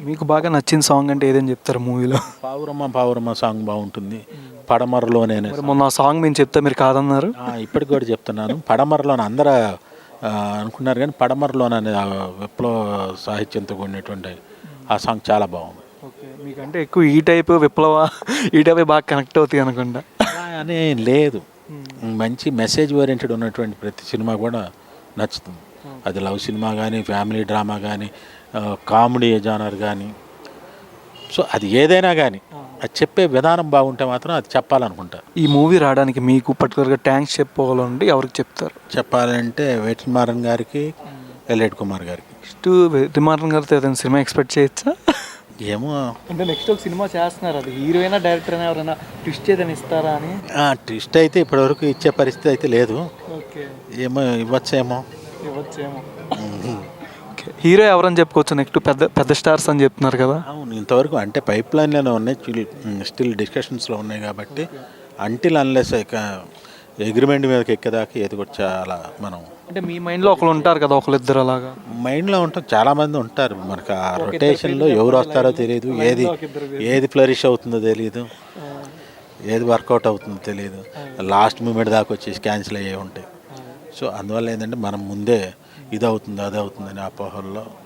మీకు బాగా నచ్చిన సాంగ్ అంటే ఏదని చెప్తారు మూవీలో? పావురమ్మ పావురమ్మ సాంగ్ బాగుంటుంది. పడమరలోనే మరి మొన్న ఆ సాంగ్ మేము చెప్తే మీరు కాదన్నారు. ఇప్పటికి కూడా చెప్తున్నాను. పడమరలోన అందరూ అనుకున్నారు కానీ పడమరలోన అనే ఆ విప్లవ సాహిత్యంతో కూడినటువంటి ఆ సాంగ్ చాలా బాగుంది. ఓకే, మీకంటే ఎక్కువ ఈ టైప్ విప్లవ ఈ టైప్ బాగా కనెక్ట్ అవుతాయి అనుకుంటా. అలా అని లేదు, మంచి మెసేజ్ ఓరియంటెడ్ ఉన్నటువంటి ప్రతి సినిమా కూడా నచ్చుతుంది. అది లవ్ సినిమా కానీ, ఫ్యామిలీ డ్రామా కానీ, కామెడీ జానర్ కానీ, సో అది ఏదైనా కానీ అది చెప్పే విధానం బాగుంటే మాత్రం అది చెప్పాలనుకుంటా. ఈ మూవీ రావడానికి మీకు పర్టికులర్గా థ్యాంక్స్ చెప్పుకోవాలంటే ఎవరికి చెప్తారు? చెప్పాలంటే వెట్రిమారన్ గారికి, ఎల్ఎడ్ కుమార్ గారికి. నెక్స్ట్ వెట్రిమారన్ గారితో ఏదైనా సినిమా ఎక్స్పెక్ట్ చేయొచ్చా? ఏమో, అంటే నెక్స్ట్ ఒక సినిమా చేస్తున్నారు, అది హీరోయినా డైరెక్టర్ అయినా ఎవరైనా ట్విస్ట్ ఏదైనా ఇస్తారా అని. ట్విస్ట్ అయితే ఇప్పటివరకు ఇచ్చే పరిస్థితి అయితే లేదు. ఓకే, ఏమో ఇవ్వచ్చేమో. ఇవ్వచ్చేమో. ఓకే, హీరో ఎవరని చెప్పుకోవచ్చు నెక్స్ట్? పెద్ద పెద్ద స్టార్స్ అని చెప్తున్నారు కదా. అవును, ఇంతవరకు అంటే పైప్ లైన్లోనే ఉన్నాయి, స్టిల్ డిస్కషన్స్లో ఉన్నాయి కాబట్టి అంటిల్ అన్లెస్ అగ్రిమెంట్ మీదకి ఎక్కేదాకా ఏది కూడా చాలా మనం అంటే మీ మైండ్లో ఒకరు ఉంటారు కదా, ఒకరిద్దరు అలాగా మైండ్లో ఉంటాం. చాలామంది ఉంటారు మనకు. ఆ రొటేషన్లో ఎవరు వస్తారో తెలియదు, ఏది ఫ్లరిష్ అవుతుందో తెలియదు, ఏది వర్కౌట్ అవుతుందో తెలియదు. లాస్ట్ మూమెంట్ దాకా వచ్చేసి క్యాన్సిల్ అయ్యే ఉంటాయి. సో అందువల్ల ఏంటంటే మనం ముందే ఇది అవుతుంది అది అవుతుందని అపోహల్లో